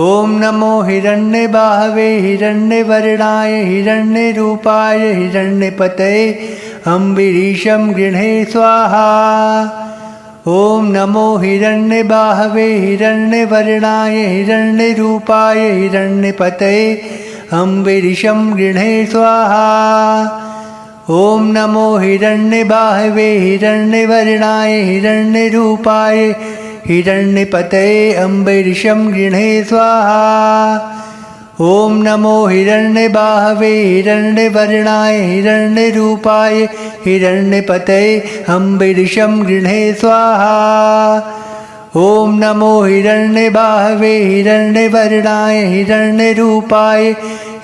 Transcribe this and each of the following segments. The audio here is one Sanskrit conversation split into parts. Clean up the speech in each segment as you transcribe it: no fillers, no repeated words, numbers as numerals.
ओम नमो हिरण्यबाहवे हिरण्यवर्णाय हिरण्यरूपाय हिरण्यपतये अम्बरीशं गृह्णे स्वाहा। ओम नमो हिरण्यबाहवे हिरण्यवर्णाय हिरण्यरूपाय हिरण्यपतये अम्बरीशं गृह्णे स्वाहा। ओम नमो हिरण्यबाहवे हिरण्यवर्णाय हिरण्यरूपाय हिरण्यपतये अम्बरीशं गृह्णे स्वाहा। ओम नमो हिरण्यबाहवे हिरण्यवर्णाय हिरण्यरूपाय हिरण्यपतये अम्बरीशं गृह्णे स्वाहा। ओम नमो हिरण्यबाहवे हिरण्यवर्णाय हिरण्यरूपाय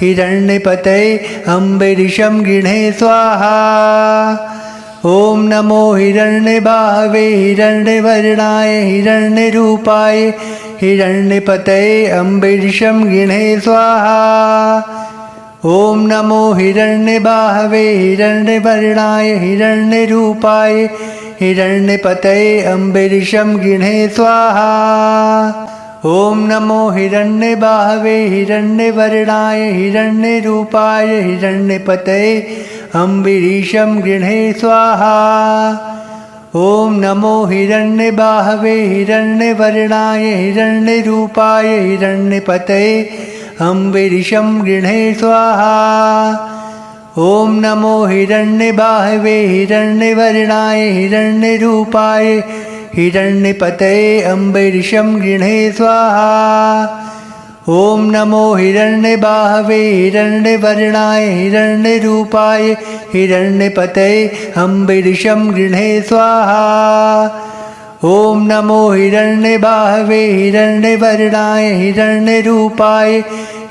हिरण्यपतये अम्बरीशं गृह्णे स्वाहा। ओम नमो हिरण्यबाहवे हिरण्यवर्णाय हिरण्यरूपाय हिरण्यपतये अम्बरीशं गृह्णे स्वाहा। ओम नमो हिरण्यबाहवे हिरण्यवर्णाय हिरण्यरूपाय हिरण्यपतये अम्बरीशं गृह्णे स्वाहा। ओम नमो हिरण्यबाहवे हिरण्यवर्णाय हिरण्यरूपाय हिरण्यपतये अम्बरीशं गृह्णे स्वाहा। ओम नमो हिरण्यबाहवे हिरण्यवर्णाय हिरण्यरूपाय हिरण्यपतये अम्बरीशं गृह्णे स्वाहा। ओम नमो हिरण्यबाहवे हिरण्यवर्णाय हिरण्यरूपाय हिरण्यपतये अम्बरीशं गृह्णे स्वाहा। ओम नमो हिरण्यबाहवे हिरण्यवर्णाय हिरण्यरूपाय हिरण्यपतये अम्बरीशं गृह्णे स्वाहा। ओम नमो हिरण्यबाहवे हिरण्यवर्णाय हिरण्यरूपाय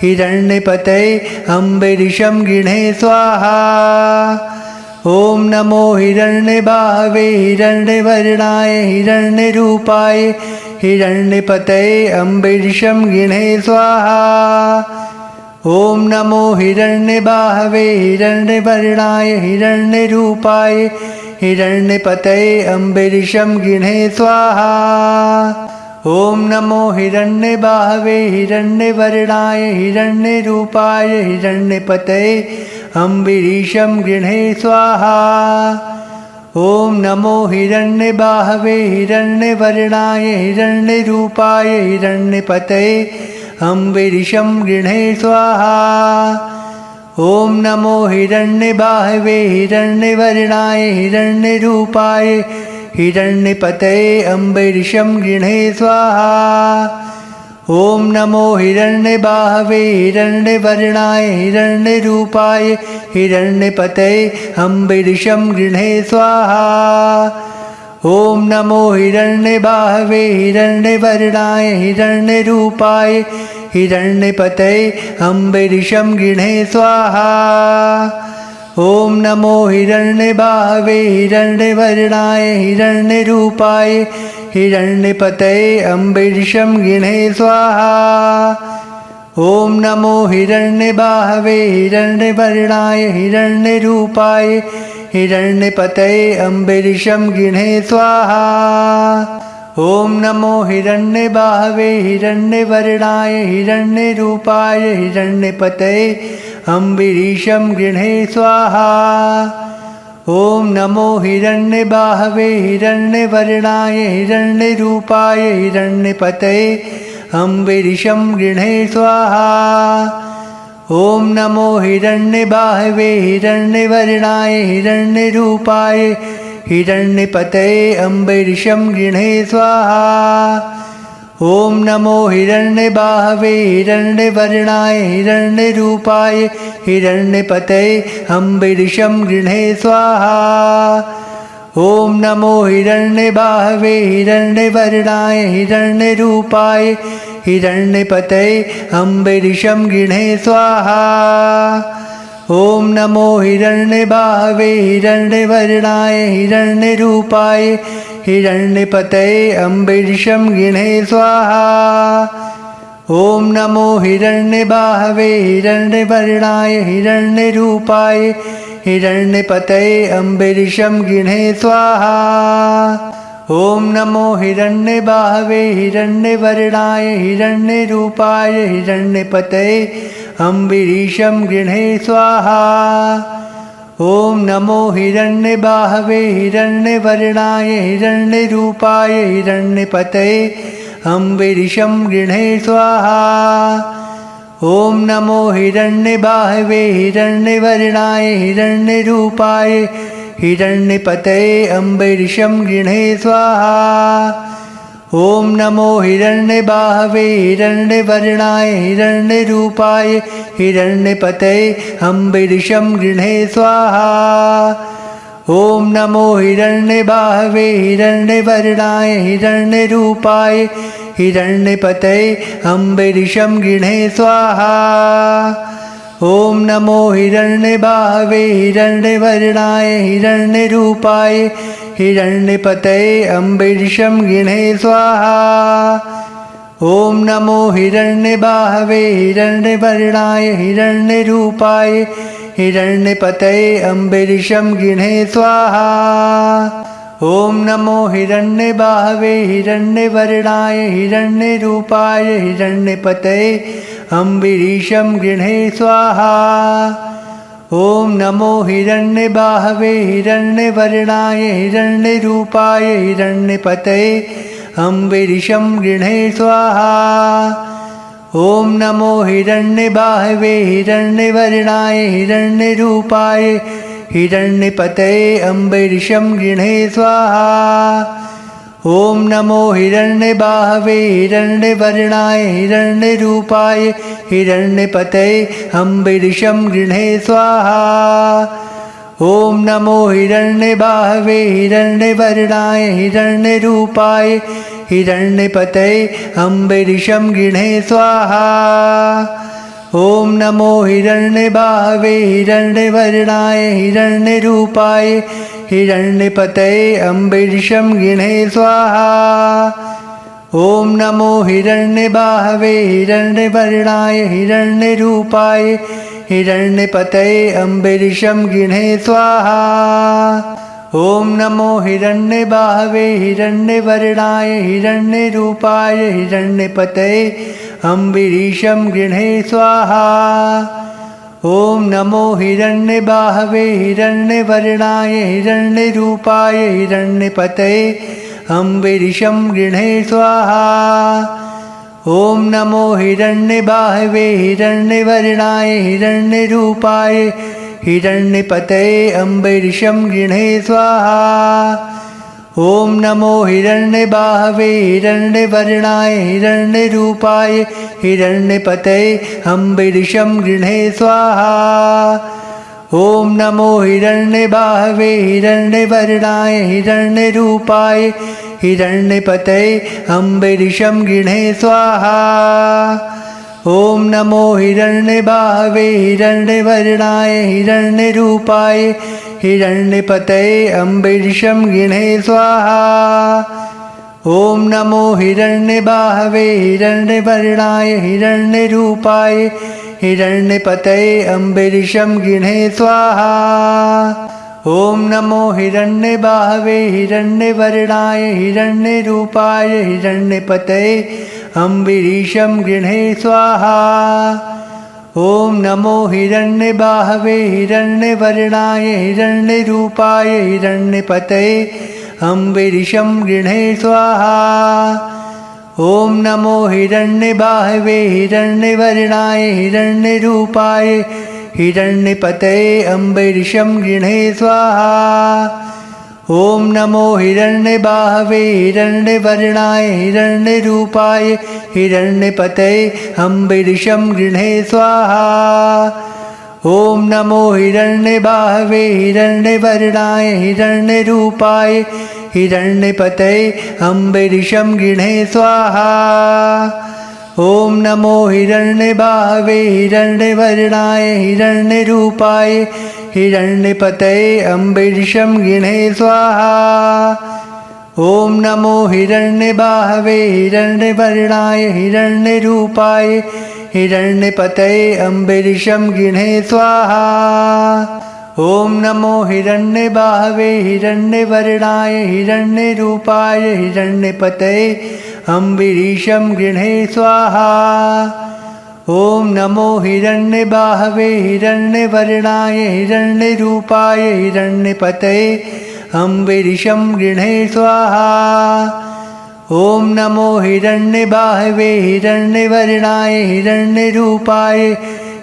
हिरण्यपतये अम्बरीशं गृह्णे स्वाहा। ओम नमो हिरण्यबाहवे हिरण्यवर्णाय हिरण्यरूपाय हिरण्यपतये अम्बरीशं गृह्णे स्वाहा। ओम नमो हिरण्यबाहवे हिरण्यवर्णाय हिरण्यरूपाय हिरण्यपतये अम्बरीशं गृह्णे स्वाहा। ओम नमो हिरण्यबाहवे हिरण्यवर्णाय हिरण्यरूपाय हिरण्यपतये अम्बरीशं गृह्णे स्वाहा। ओम नमो हिरण्यबाहवे हिरण्यवर्णाय हिरण्यरूपाय हिरण्यपतये अम्बरीशं गृह्णे स्वाहा। ओम नमो हिरण्यबाहवे हिरण्यवर्णाय हिरण्यरूपाय हिरण्यपतये अम्बरीशं गृह्णे स्वाहा। ओम नमो हिरण्यबाहवे हिरण्यवर्णाय हिरण्यरूपाय हिरण्यपतये अम्बरीशं गृह्णे स्वाहा। ओम नमो हिरण्यबाहवे हिरण्यवर्णाय हिरण्यरूपाय हिरण्यपतये अम्बरीशं गृह्णे स्वाहा। ओम नमो हिरण्यबाहवे हिरण्यवर्णाय हिरण्यरूपाय हिरण्यपतये अम्बरीशं गृह्णे स्वाहा। ओम नमो हिरण्यबाहवे हिरण्यवर्णाय हिरण्यरूपाय हिरण्यपतये अम्बरीशं गृह्णे स्वाहा। ओम नमो हिरण्यबाहवे हिरण्यवर्णाय हिरण्यरूपाय हिरण्यपतये अम्बरीशं गृह्णे स्वाहा। ओम नमो हिरण्यबाहवे हिरण्यवर्णाय हिरण्यरूपाय हिरण्यपतये अम्बरीशं गृह्णे स्वाहा। ओम नमो हिरण्यबाहवे हिरण्यवर्णाय हिरण्यरूपाय हिरण्यपतये अम्बरीशं गृह्णे स्वाहा। ओम नमो हिरण्यबाहवे हिरण्यवर्णाय हिरण्यरूपाय हिरण्यपतये अम्बरीशं गृह्णे स्वाहा। ओम नमो हिरण्यबाहवे हिरण्यवर्णाय हिरण्यरूपाय हिरण्यपतये अम्बरीशं गृह्णे स्वाहा। ओम नमो हिरण्यबाहवे हिरण्यवर्णाय हिरण्यरूपाय हिरण्यपतये अम्बरीशं गृह्णे स्वाहा। ओम नमो हिरण्यबाहवे हिरण्यवर्णाय हिरण्यरूपाय हिरण्यपतये अम्बरीशं गृह्णे स्वाहा। ॐ नमो हिरण्यबाहवे हिरण्यवर्णाय हिरण्यरूपाय हिरण्यपतये अम्बरीशं गृह्णे स्वाहा। ॐ नमो हिरण्यबाहवे हिरण्यवर्णाय हिरण्यरूपाय हिरण्यपतये अम्बरीशं गृह्णे स्वाहा। ॐ नमो हिरण्यबाहवे हिरण्यवर्णाय हिरण्यरूपाय हिरण्यपतये अम्बरीशं गृह्णे स्वाहा। ॐ नमो हिरण्यबाहवे हिरण्यवर्णाय हिरण्यरूपाय हिरण्यपतये अम्बरीशं गृह्णे स्वाहा। ॐ नमो हिरण्यबाहवे हिरण्यवर्णाय हिरण्यरूपाय हिरण्यपतये अम्बरीशं गृह्णे स्वाहा। ॐ नमो हिरण्यबाहवे हिरण्यवर्णाय हिरण्यरूपाय हिरण्यपतये अम्बरीशं गृह्णे स्वाहा। ॐ नमो हिरण्यबाहवे हिरण्यवर्णाय हिरण्यरूपाय हिरण्यपतये अम्बरीशं गृह्णे स्वाहा। ॐ नमो हिरण्यबाहवे हिरण्यवर्णाय हिरण्यरूपाय हिरण्यपतये अम्बरीशं गृह्णे स्वाहा। ॐ नमो हिरण्यबाहवे हिरण्यवर्णाय हिरण्यरूपाय हिरण्यपतये अम्बरीशं गृह्णे स्वाहा। ॐ नमो हिरण्यबाहवे हिरण्यवर्णाय हिरण्यरूपाय हिरण्यपतये अम्बरीशं गृह्णे स्वाहा। ॐ नमो हिरण्यबाहवे हिरण्यवर्णाय हिरण्यरूपाय हिरण्यपतये अम्बरीशं गृह्णे स्वाहा। ॐ नमो हिरण्यबाहवे हिरण्यवर्णाय हिरण्यरूपाय हिरण्यपतये अम्बरीशं गृह्णे स्वाहा। ॐ नमो हिरण्यबाहवे हिरण्यवर्णाय हिरण्यरूपाय हिरण्यपतये अम्बरीशं गृह्णे स्वाहा। ॐ नमो हिरण्यबाहवे हिरण्यवर्णाय हिरण्यरूपाय हिरण्यपतये अम्बरीशं गृह्णे स्वाहा। ॐ नमो हिरण्यबाहवे हिरण्यवर्णाय हिरण्यरूपाय हिरण्यपतये अम्बरीशं गृह्णे स्वाहा। ॐ नमो हिरण्यबाहवे हिरण्यवर्णाय हिरण्यरूपाय हिरण्यपतये अम्बरीशं गृह्णे स्वाहा। ॐ नमो हिरण्यबाहवे हिरण्यवर्णाय हिरण्यरूपाय हिरण्यपतये अम्बरीशं गृह्णे स्वाहा। ॐ नमो हिरण्यबाहवे हिरण्यवर्णाय हिरण्यरूपाय हिरण्यपतये अम्बरीशं गृह्णे स्वाहा। ॐ नमो हिरण्यबाहवे हिरण्यवर्णाय हिरण्यरूपाय हिरण्यपतये अम्बरीशं गृह्णे स्वाहा। ॐ नमो हिरण्यबाहवे हिरण्यवर्णाय हिरण्यरूपाय हिरण्यपतये अम्बरीशं गृह्णे स्वाहा। ॐ नमो हिरण्यबाहवे हिरण्यवर्णाय हिरण्यरूपाय हिरण्यपतये अम्बरीशं गृह्णे स्वाहा। ॐ नमो हिरण्यबाहवे हिरण्यवर्णाय हिरण्यरूपाय हिरण्यपतये अम्बरीशं गृह्णे स्वाहा। ॐ नमो हिरण्यबाहवे हिरण्यवर्णाय हिरण्यरूपाय हिरण्यपतये अम्बरीशं गृह्णे स्वाहा। ॐ नमो हिरण्यबाहवे हिरण्यवर्णाय हिरण्यरूपाय हिरण्यपतये अम्बरीशं गृह्णे स्वाहा। ॐ नमो हिरण्यबाहवे हिरण्यवर्णाय हिरण्यरूपाय हिरण्यपतये अम्बरीशं गृह्णे स्वाहा। ॐ नमो हिरण्यबाहवे हिरण्यवर्णाय हिरण्यरूपाय हिरण्यपतये अम्बरीशं गृह्णे स्वाहा। ॐ नमो हिरण्यबाहवे हिरण्यवर्णाय हिरण्यरूपाय हिरण्यपतये अम्बरीशं गृह्णे स्वाहा। ॐ नमो हिरण्यबाहवे हिरण्यवर्णाय हिरण्यरूपाय हिरण्यपतये अम्बरीशं गृह्णे स्वाहा। ॐ नमो हिरण्यबाहवे हिरण्यवर्णाय हिरण्यरूपाय हिरण्यपतये अम्बरीशं गृह्णे स्वाहा। ॐ नमो हिरण्यबाहवे हिरण्यवर्णाय हिरण्यरूपाय हिरण्यपतये अम्बरीशं गृह्णे स्वाहा। ॐ नमो हिरण्यबाहवे हिरण्यवर्णाय हिरण्यरूपाय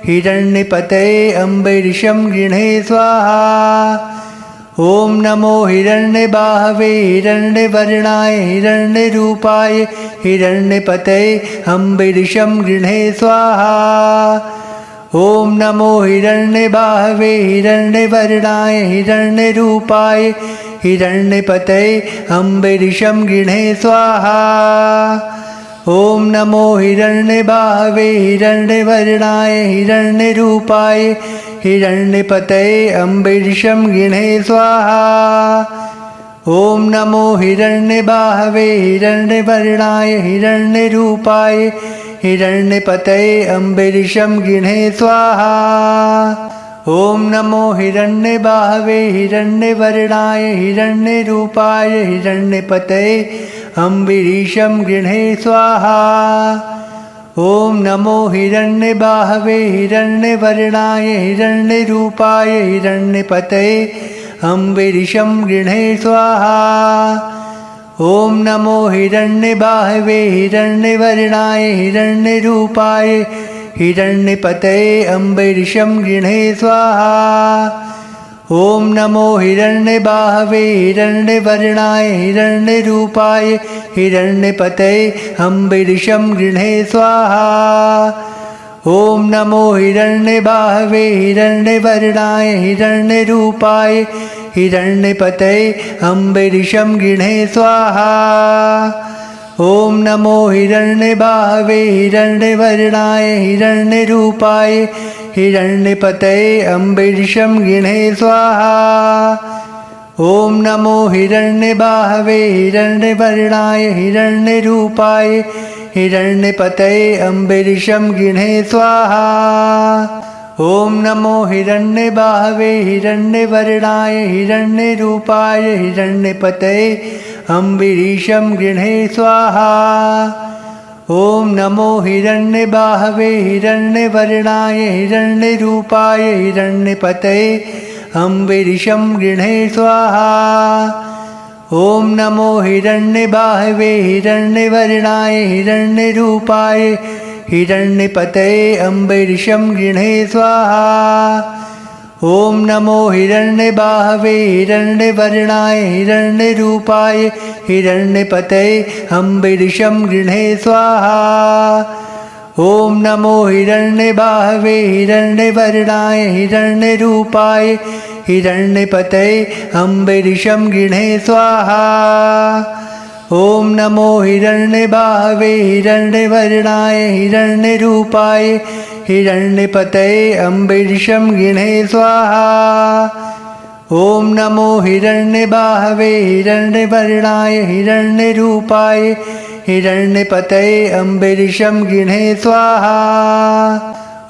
हिरण्यपतये अम्बरीशं गृह्णे स्वाहा। ॐ नमो हिरण्यबाहवे हिरण्यवर्णाय हिरण्यरूपाय हिरण्यपतये अम्बरीशं गृह्णे स्वाहा। ॐ नमो हिरण्यबाहवे हिरण्यवर्णाय हिरण्यरूपाय हिरण्यपतये अम्बरीशं गृह्णे स्वाहा। ॐ नमो हिरण्यबाहवे हिरण्यवर्णाय हिरण्यरूपाय हिरण्यपतये अम्बरीशं गृह्णे स्वाहा। ॐ नमो हिरण्यबाहवे हिरण्यवर्णाय हिरण्यरूपाय हिरण्यपतये अम्बरीशं गृह्णे स्वाहा। ॐ नमो हिरण्यबाहवे हिरण्यवर्णाय हिरण्यरूपाय हिरण्यपतये अम्बरीशं गृह्णे स्वाहा। ॐ नमो हिरण्यबाहवे हिरण्यवर्णाय हिरण्यरूपाय हिरण्यपतये अम्बरीशं गृह्णे स्वाहा। ॐ नमो हिरण्यबाहवे हिरण्यवर्णाय हिरण्यरूपाय हिरण्यपतये अम्बरीशं गृह्णे स्वाहा। ॐ नमो हिरण्यबाहवे हिरण्यवर्णाय हिरण्यरूपाय हिरण्यपतये अम्बरीशं गृह्णे स्वाहा। ॐ नमो हिरण्यबाहवे हिरण्यवर्णाय हिरण्यरूपाय हिरण्यपतये अम्बरीशं गृह्णे स्वाहा। ॐ नमो हिरण्यबाहवे हिरण्यवर्णाय हिरण्यरूपाय हिरण्यपतये अम्बरीशं गृह्णे स्वाहा। ॐ नमो हिरण्यबाहवे हिरण्यवर्णाय हिरण्यरूपाय हिरण्यपतये अम्बरीशं गृह्णे स्वाहा। ॐ नमो हिरण्यबाहवे हिरण्यवर्णाय हिरण्यरूपाय हिरण्यपतये अम्बरीशं गृह्णे स्वाहा। ॐ नमो हिरण्यबाहवे हिरण्यवर्णाय हिरण्यरूपाय हिरण्यपतये अम्बरीशं गृह्णे स्वाहा। ॐ नमो हिरण्यबाहवे हिरण्यवर्णाय हिरण्यरूपाय हिरण्यपतये अम्बरीशं गृह्णे स्वाहा। ॐ नमो हिरण्यबाहवे हिरण्यवर्णाय हिरण्यरूपाय हिरण्यपतये अम्बरीशं गृह्णे स्वाहा। ॐ नमो हिरण्यबाहवे हिरण्यवर्णाय हिरण्यरूपाय हिरण्यपतये अम्बरीशं गृह्णे स्वाहा। ॐ नमो हिरण्यबाहवे हिरण्यवर्णाय हिरण्यरूपाय हिरण्यपतये अम्बरीशं गृह्णे स्वाहा। ॐ नमो हिरण्यबाहवे हिरण्यवर्णाय हिरण्यरूपाय हिरण्यपतये अम्बरीशं गृह्णे स्वाहा।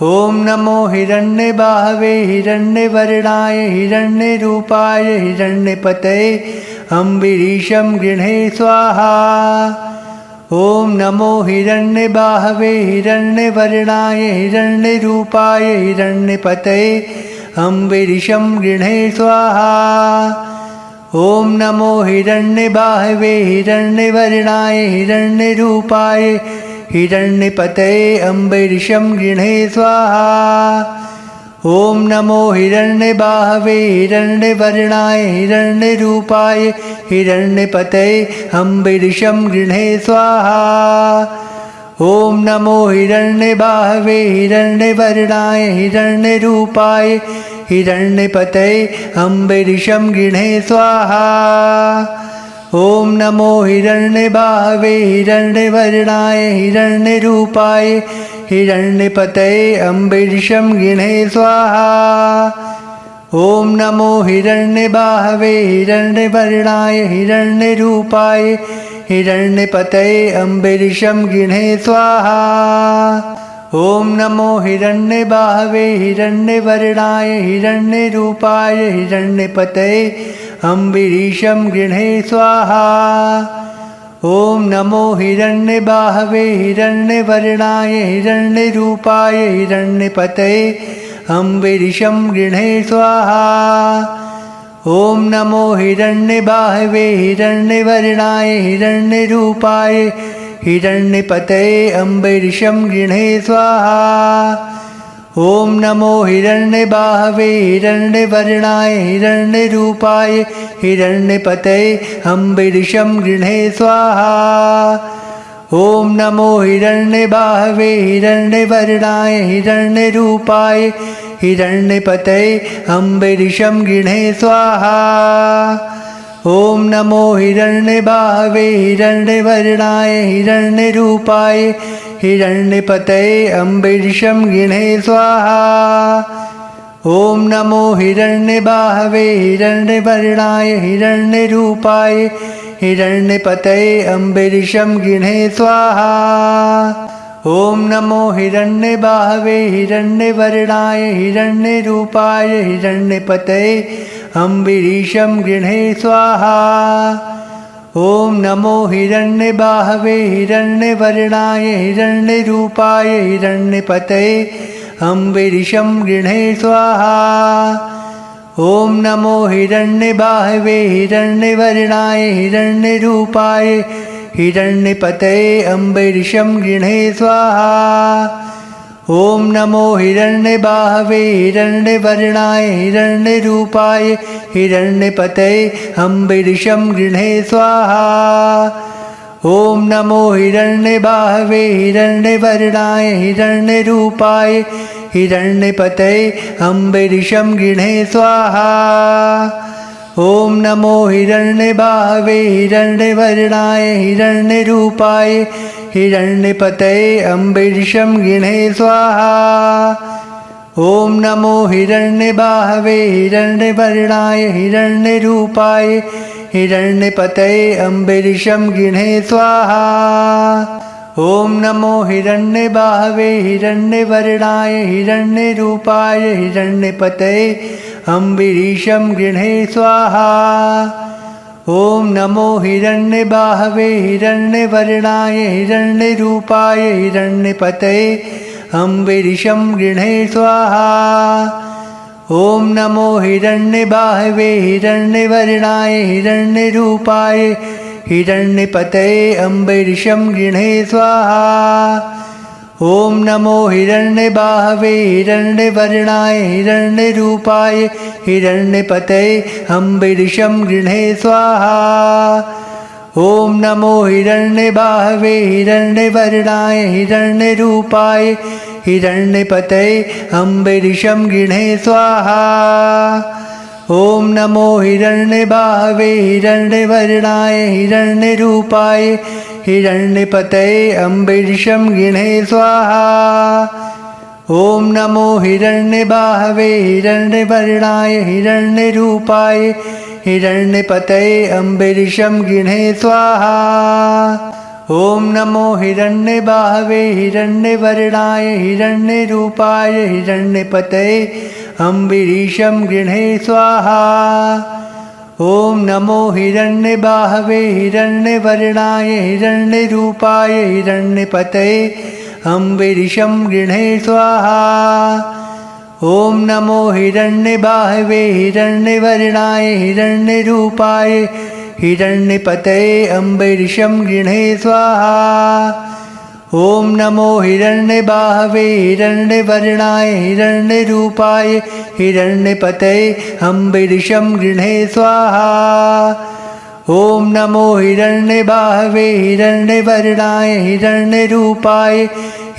ॐ नमो हिरण्यबाहवे हिरण्यवर्णाय हिरण्यरूपाय हिरण्यपतये अम्बरीशं गृह्णे स्वाहा। ॐ नमो हिरण्यबाहवे हिरण्यवर्णाय हिरण्यरूपाय हिरण्यपतये अम्बरीशं गृह्णे स्वाहा। ॐ नमो हिरण्यबाहवे हिरण्यवर्णाय हिरण्यरूपाय हिरण्यपतये अम्बरीशं गृह्णे स्वाहा। ॐ नमो हिरण्यबाहवे हिरण्यवर्णाय हिरण्यरूपाय हिरण्यपतये अम्बरीशं गृह्णे स्वाहा। ॐ नमो हिरण्यबाहवे हिरण्यवर्णाय हिरण्यरूपाय हिरण्यपतये अम्बरीशं गृह्णे स्वाहा। ॐ नमो हिरण्यबाहवे हिरण्यवर्णाय हिरण्यरूपाय हिरण्यपतये अम्बरीशं गृह्णे स्वाहा। ॐ नमो हिरण्यबाहवे हिरण्यवर्णाय हिरण्यरूपाय हिरण्यपतये अम्बरीशं गृह्णे स्वाहा। ॐ नमो हिरण्यबाहवे हिरण्यवर्णाय हिरण्यरूपाय हिरण्यपतये अम्बरीशं गृह्णे स्वाहा। ॐ नमो हिरण्यबाहवे हिरण्यवर्णाय हिरण्यरूपाय हिरण्यपतये अम्बरीशं गृह्णे स्वाहा। ॐ नमो हिरण्यबाहवे हिरण्यवर्णाय हिरण्यरूपाय हिरण्यपतये अम्बरीशं गृह्णे स्वाहा। ॐ नमो हिरण्यबाहवे हिरण्यवर्णाय हिरण्यरूपाय हिरण्यपतये अम्बरीशं गृह्णे स्वाहा। ॐ नमो हिरण्यबाहवे हिरण्यवर्णाय हिरण्यरूपाय हिरण्यपतये अम्बरीशं गृह्णे स्वाहा। ॐ नमो हिरण्यबाहवे हिरण्यवर्णाय हिरण्यरूपाय हिरण्यपतये अम्बरीशं गृह्णे स्वाहा। ॐ नमो हिरण्यबाहवे हिरण्यवर्णाय हिरण्यरूपाय हिरण्यपतये अम्बरीशं गृह्णे स्वाहा। ॐ नमो हिरण्यबाहवे हिरण्यवर्णाय हिरण्यरूपाय हिरण्यपतये अम्बरीशं गृह्णे स्वाहा। ॐ नमो हिरण्यबाहवे हिरण्यवर्णाय हिरण्यरूपाय हिरण्यपतये अम्बरीशं गृह्णे स्वाहा। ॐ नमो हिरण्यबाहवे हिरण्यवर्णाय हिरण्यरूपाय हिरण्यपतये अम्बरीशं गृह्णे स्वाहा। ॐ नमो हिरण्यबाहवे हिरण्यवर्णाय हिरण्यरूपाय हिरण्यपतये अम्बरीशं गृह्णे स्वाहा। ॐ नमो हिरण्यबाहवे हिरण्यवर्णाय हिरण्यरूपाय हिरण्यपतये अम्बरीशं गृह्णे स्वाहा। ॐ नमो हिरण्यबाहवे हिरण्यवर्णाय हिरण्यरूपाय हिरण्यपतये अम्बरीशं गृह्णे स्वाहा। ॐ नमो हिरण्यबाहवे हिरण्यवर्णाय हिरण्यरूपाय हिरण्यपतये अम्बरीशं गृह्णे स्वाहा। ॐ नमो हिरण्यबाहवे हिरण्यवर्णाय हिरण्यरूपाय हिरण्यपतये अम्बरीशं गृह्णे स्वाहा। ॐ नमो हिरण्यबाहवे हिरण्यवर्णाय हिरण्यरूपाय हिरण्यपतये अम्बरीशं गृह्णे स्वाहा। ॐ नमो हिरण्यबाहवे हिरण्यवर्णाय हिरण्यरूपाय हिरण्यपतये अम्बरीशं गृह्णे स्वाहा। ॐ नमो हिरण्यबाहवे हिरण्यवर्णाय हिरण्यरूपाय हिरण्यपतये अम्बरीशं गृह्णे स्वाहा। ॐ नमो हिरण्यबाहवे हिरण्यवर्णाय हिरण्यरूपाय हिरण्यपतये अम्बरीशं गृह्णे स्वाहा। ॐ नमो हिरण्यबाहवे हिरण्यवर्णाय हिरण्यरूपाय हिरण्यपतये अम्बरीशं गृह्णे स्वाहा। ॐ नमो हिरण्यबाहवे हिरण्यवर्णाय हिरण्यरूपाय हिरण्यपतये अम्बरीशं गृह्णे स्वाहा। ॐ नमो हिरण्यबाहवे हिरण्यवर्णाय हिरण्यरूपाय हिरण्यपतये अम्बरीशं गृह्णे स्वाहा। ॐ नमो हिरण्यबाहवे हिरण्यवर्णाय हिरण्यरूपाय हिरण्यपतये अम्बरीशं गृह्णे स्वाहा। ॐ नमो हिरण्यबाहवे हिरण्यवर्णाय हिरण्यरूपाय हिरण्यपतये अम्बरीशं गृह्णे स्वाहा। ॐ नमो हिरण्यबाहवे हिरण्यवर्णाय हिरण्यरूपाय हिरण्यपतये अम्बरीशं गृह्णे स्वाहा। ॐ नमो हिरण्यबाहवे हिरण्यवर्णाय हिरण्यरूपाय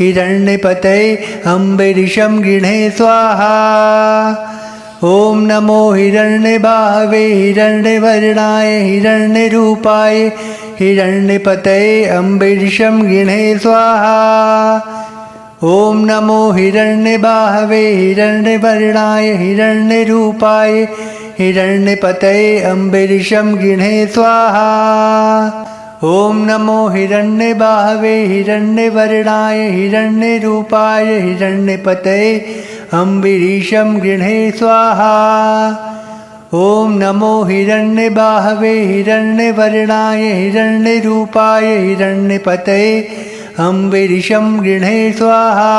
हिरण्यपतये अम्बरीशं गृह्णे स्वाहा। ॐ नमो हिरण्यबाहवे हिरण्यवर्णाय हिरण्यरूपाय हिरण्यपतये अम्बरीशं गृह्णे स्वाहा। ॐ नमो हिरण्यबाहवे हिरण्यवर्णाय हिरण्यरूपाय हिरण्यपतये अम्बरीशं गृह्णे स्वाहा। ॐ नमो हिरण्यबाहवे हिरण्यवर्णाय हिरण्यरूपाय हिरण्यपतये अम्बरीशं गृह्णे स्वाहा। ॐ नमो हिरण्यबाहवे हिरण्यवर्णाय हिरण्यरूपाय हिरण्यपतये अम्बरीशं गृह्णे स्वाहा।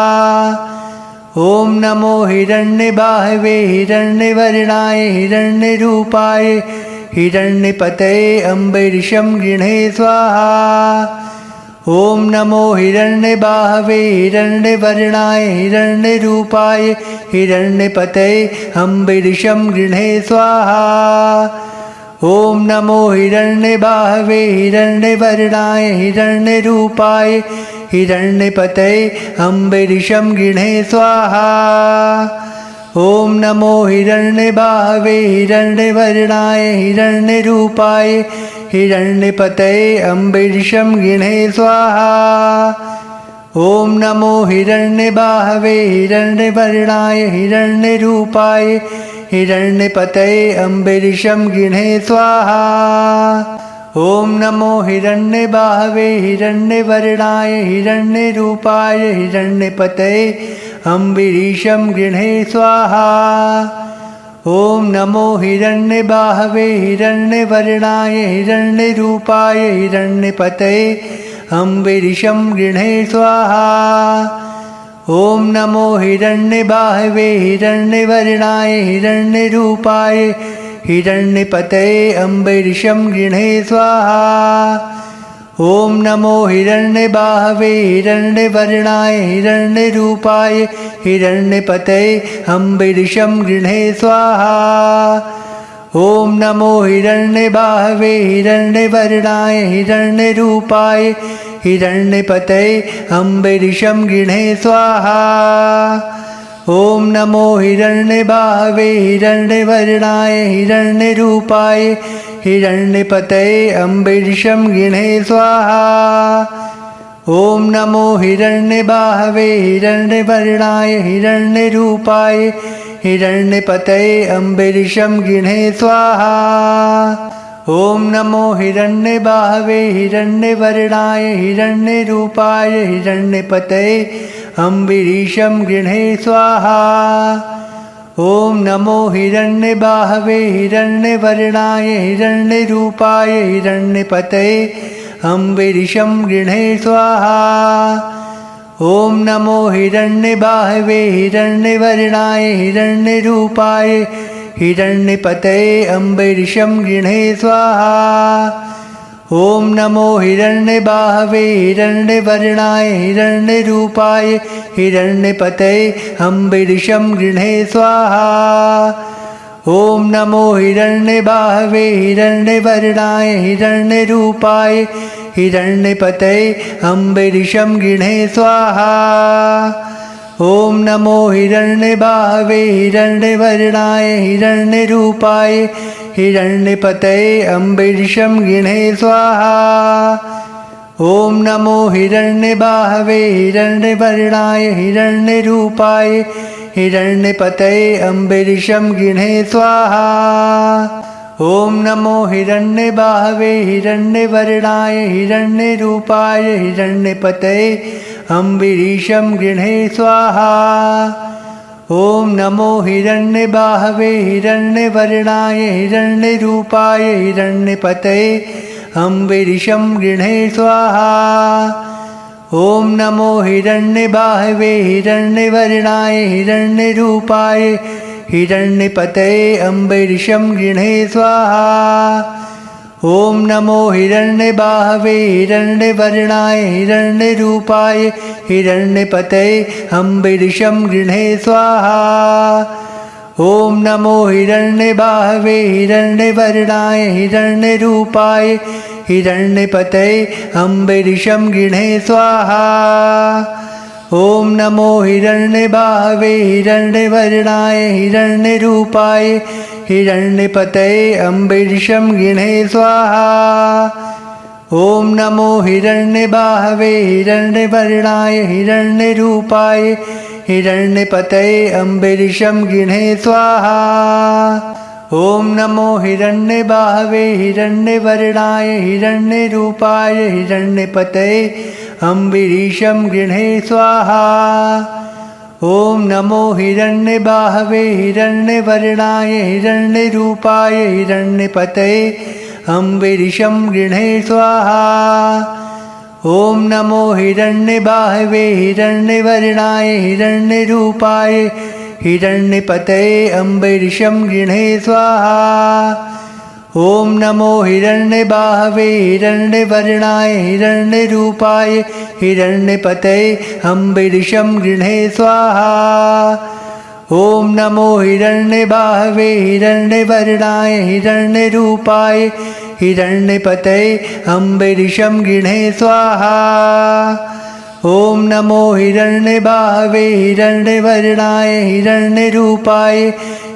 ॐ नमो हिरण्यबाहवे हिरण्यवर्णाय हिरण्यरूपाय हिरण्यपतये अम्बरीशं गृह्णे स्वाहा। ॐ नमो हिरण्यबाहवे हिरण्यवर्णाय हिरण्यरूपाय हिरण्यपतये अम्बरीशं गृह्णे स्वाहा। ॐ नमो हिरण्यबाहवे हिरण्यवर्णाय हिरण्यरूपाय हिरण्यपतये अम्बरीशं गृह्णे स्वाहा। ॐ नमो हिरण्यबाहवे हिरण्यवर्णाय हिरण्यरूपाय हिरण्यपतये अम्बरीशं गृह्णे स्वाहा। ॐ नमो हिरण्यबाहवे हिरण्यवर्णाय हिरण्यरूपाय हिरण्यपतये अम्बरीशं गृह्णे स्वाहा। ॐ नमो हिरण्यबाहवे हिरण्यवर्णाय हिरण्यरूपाय हिरण्यपतये अम्बरीशं गृह्णे स्वाहा। ॐ नमो हिरण्यबाहवे हिरण्यवर्णाय हिरण्यरूपाय हिरण्यपतये अम्बरीशं गृह्णे स्वाहा। ॐ नमो हिरण्यबाहवे हिरण्यवर्णाय हिरण्यरूपाय हिरण्यपतये अम्बरीशं गृह्णे स्वाहा। ॐ नमो हिरण्यबाहवे हिरण्यवर्णाय हिरण्यरूपाय हिरण्यपतये अम्बरीशं गृह्णे स्वाहा। ॐ नमो हिरण्यबाहवे हिरण्यवर्णाय हिरण्यरूपाय हिरण्यपतये अम्बरीशं गृह्णे स्वाहा। ॐ नमो हिरण्यबाहवे हिरण्यवर्णाय हिरण्यरूपाय हिरण्यपतये अम्बरीशं गृह्णे स्वाहा। ॐ नमो हिरण्यबाहवे हिरण्यवर्णाय हिरण्यरूपाय हिरण्यपतये अम्बरीशं गृह्णे स्वाहा। ॐ नमो हिरण्यबाहवे हिरण्यवर्णाय हिरण्यरूपाय हिरण्यपतये अम्बरीशं गृह्णे स्वाहा। ॐ नमो हिरण्यबाहवे हिरण्यवर्णाय हिरण्यरूपाय हिरण्यपतये अम्बरीशं गृह्णे स्वाहा। ॐ नमो हिरण्यबाहवे हिरण्यवर्णाय हिरण्यरूपाय हिरण्यपतये अम्बरीशं गृह्णे स्वाहा। ॐ नमो हिरण्यबाहवे हिरण्यवर्णाय हिरण्यरूपाय हिरण्यपतये अम्बरीशं गृह्णे स्वाहा। ॐ नमो हिरण्यबाहवे हिरण्यवर्णाय हिरण्यरूपाय हिरण्यपतये अम्बरीशं गृह्णे स्वाहा। ॐ नमो हिरण्यबाहवे हिरण्यवर्णाय हिरण्यरूपाय हिरण्यपतये अम्बरीशं गृह्णे स्वाहा। ॐ नमो हिरण्यबाहवे हिरण्यवर्णाय हिरण्यरूपाय हिरण्यपतये अम्बरीशं गृह्णे स्वाहा। ॐ नमो हिरण्यबाहवे हिरण्यवर्णाय हिरण्यरूपाय हिरण्यपतये अम्बरीशं गृह्णे स्वाहा। ॐ नमो हिरण्यबाहवे हिरण्यवर्णाय हिरण्यरूपाय हिरण्यपतये अम्बरीशं गृह्णे स्वाहा। ॐ नमो हिरण्यबाहवे हिरण्यवर्णाय हिरण्यरूपाय हिरण्यपतये अम्बरीशं गृह्णे स्वाहा। ॐ नमो हिरण्यबाहवे हिरण्यवर्णाय हिरण्यरूपाय हिरण्यपतये अम्बरीशं गृह्णे स्वाहा। ॐ नमो हिरण्यबाहवे हिरण्यवर्णाय हिरण्यरूपाय हिरण्यपतये अम्बरीशं गृह्णे स्वाहा। ॐ नमो हिरण्यबाहवे हिरण्यवर्णाय हिरण्यरूपाय हिरण्यपतये अम्बरीशं गृह्णे स्वाहा। ॐ नमो हिरण्यबाहवे हिरण्यवर्णाय हिरण्यरूपाय हिरण्यपतये अम्बरीशं गृह्णे स्वाहा। ॐ नमो हिरण्यबाहवे हिरण्यवर्णाय हिरण्यरूपाय हिरण्यपतये अम्बरीशं गृह्णे स्वाहा। ॐ नमो हिरण्यबाहवे हिरण्यवर्णाय हिरण्यरूपाय हिरण्यपतये अम्बरीशं गृह्णे स्वाहा। ॐ नमो हिरण्यबाहवे हिरण्यवर्णाय हिरण्यरूपाय हिरण्यपतये अम्बरीशं गृह्णे स्वाहा। ॐ नमो हिरण्यबाहवे हिरण्यवर्णाय हिरण्यरूपाय हिरण्यपतये अम्बरीशं गृह्णे स्वाहा। ॐ नमो हिरण्यबाहवे हिरण्यवर्णाय हिरण्यरूपाय हिरण्यपतये अम्बरीशं गृह्णे स्वाहा। ॐ नमो हिरण्यबाहवे हिरण्यवर्णाय हिरण्यरूपाय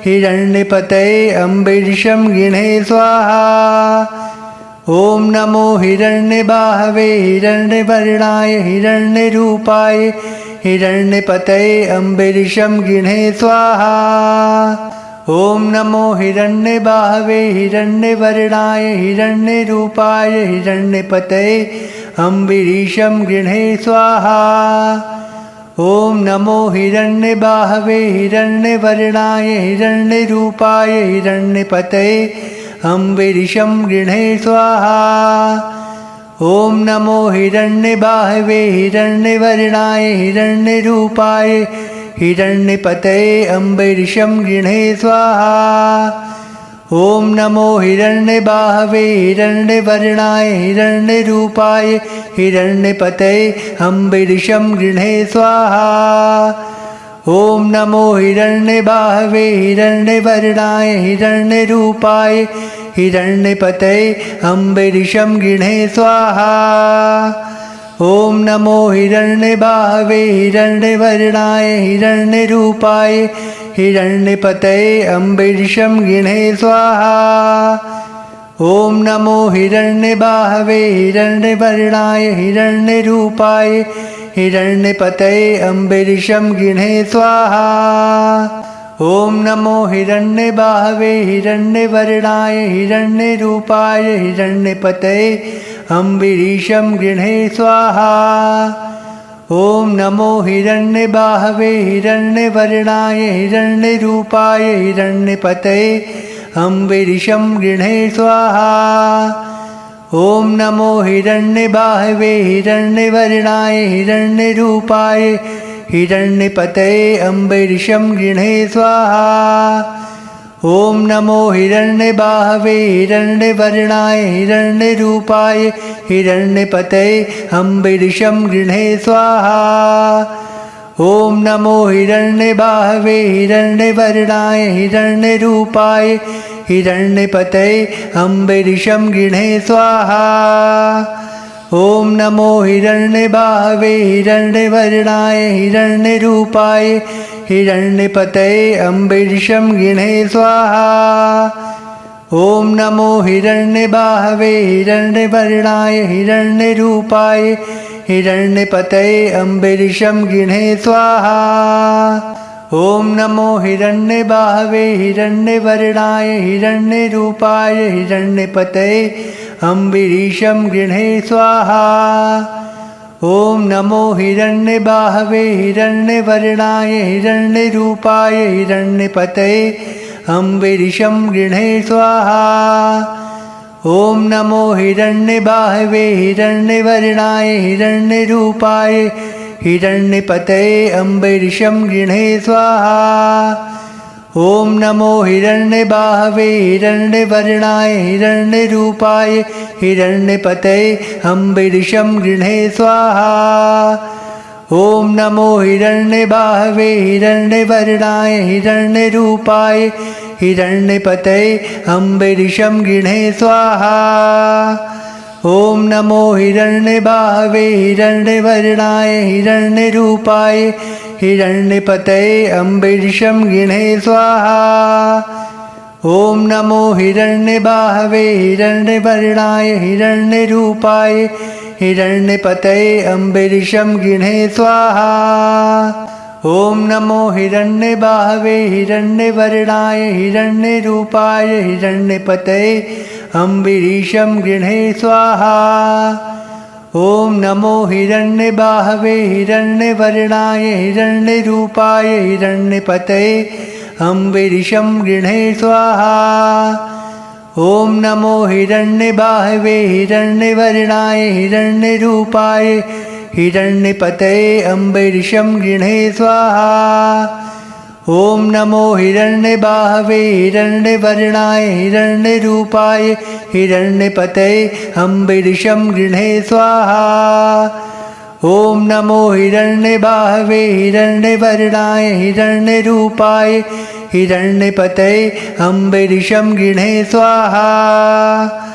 हिरण्यपतये अम्बरीशं गृह्णे स्वाहा। ॐ नमो हिरण्यबाहवे हिरण्यवर्णाय हिरण्यरूपाय हिरण्यपतये अम्बरीशं गृह्णे स्वाहा। ॐ नमो हिरण्यबाहवे हिरण्यवर्णाय हिरण्यरूपाय हिरण्यपतये अम्बरीशं गृह्णे स्वाहा। ॐ नमो हिरण्यबाहवे हिरण्यवर्णाय हिरण्यरूपाय हिरण्यपतये अम्बरीशं गृह्णे स्वाहा। ॐ नमो हिरण्यबाहवे हिरण्यवर्णाय हिरण्यरूपाय हिरण्यपतये अम्बरीशं गृह्णे स्वाहा। ॐ नमो हिरण्यबाहवे हिरण्यवर्णाय हिरण्यरूपाय हिरण्यपतये अम्बरीशं गृह्णे स्वाहा। ॐ नमो हिरण्यबाहवे हिरण्यवर्णाय हिरण्यरूपाय हिरण्यपतये अम्बरीशं गृह्णे स्वाहा। ॐ नमो हिरण्यबाहवे हिरण्यवर्णाय हिरण्यरूपाय हिरण्यपतये अम्बरीशं गृह्णे स्वाहा। ॐ नमो हिरण्यबाहवे हिरण्यवर्णाय हिरण्यरूपाय हिरण्यपतये अम्बरीशं गृह्णे स्वाहा। ॐ नमो हिरण्यबाहवे हिरण्यवर्णाय हिरण्यरूपाय हिरण्यपतये अम्बरीशं गृह्णे स्वाहा। ॐ नमो हिरण्यबाहवे हिरण्यवर्णाय हिरण्यरूपाय हिरण्यपतये अम्बरीशं गृह्णे स्वाहा। ॐ नमो हिरण्यबाहवे हिरण्यवर्णाय हिरण्यरूपाय हिरण्यपतये अम्बरीशं गृह्णे स्वाहा। ॐ नमो हिरण्यबाहवे हिरण्यवर्णाय हिरण्यरूपाय हिरण्यपतये अम्बरीशं गृह्णे स्वाहा। ॐ नमो हिरण्यबाहवे हिरण्यवर्णाय हिरण्यरूपाय हिरण्यपतये अम्बरीशं गृह्णे स्वाहा। ॐ नमो हिरण्यबाहवे हिरण्यवर्णाय हिरण्यरूपाय हिरण्यपतये अम्बरीशं गृह्णे स्वाहा। ॐ नमो हिरण्यबाहवे हिरण्यवर्णाय हिरण्यरूपाय हिरण्यपतये अम्बरीशं गृह्णे स्वाहा। ॐ नमो हिरण्यबाहवे हिरण्यवर्णाय हिरण्यरूपाय हिरण्यपतये अम्बरीशं गृह्णे स्वाहा। ॐ नमो हिरण्यबाहवे हिरण्यवर्णाय हिरण्यरूपाय हिरण्यपतये अम्बरीशं गृह्णे स्वाहा। ॐ नमो हिरण्यबाहवे हिरण्यवर्णाय हिरण्यरूपाय हिरण्यपतये अम्बरीशं गृह्णे स्वाहा। ॐ नमो हिरण्यबाहवे हिरण्यवर्णाय हिरण्यरूपाय हिरण्यपतये अम्बरीशं गृह्णे स्वाहा। ॐ नमो हिरण्यबाहवे हिरण्यवर्णाय हिरण्यरूपाय हिरण्यपतये अम्बरीशं गृह्णे स्वाहा। ॐ नमो हिरण्यबाहवे हिरण्यवर्णाय हिरण्यरूपाय हिरण्यपतये अम्बरीशं गृह्णे स्वाहा। ॐ नमो हिरण्यबाहवे हिरण्यवर्णाय हिरण्यरूपाय हिरण्यपतये अम्बरीशं गृह्णे स्वाहा। ॐ नमो हिरण्यबाहवे हिरण्यवर्णाय हिरण्यरूपाय हिरण्यपतये अम्बरीशं गृह्णे स्वाहा। ॐ नमो हिरण्यबाहवे हिरण्यवर्णाय हिरण्यरूपाय हिरण्यपतये अम्बरीशं गृह्णे स्वाहा। ॐ नमो हिरण्यबाहवे हिरण्यवर्णाय हिरण्यरूपाय हिरण्यपतये अम्बरीशं गृह्णे स्वाहा। ॐ नमो हिरण्यबाहवे हिरण्यवर्णाय हिरण्यरूपाय हिरण्यपतये अम्बरीशं गृह्णे स्वाहा। ॐ नमो हिरण्यबाहवे हिरण्यवर्णाय हिरण्यरूपाय हिरण्यपतये अम्बरीशं गृह्णे स्वाहा।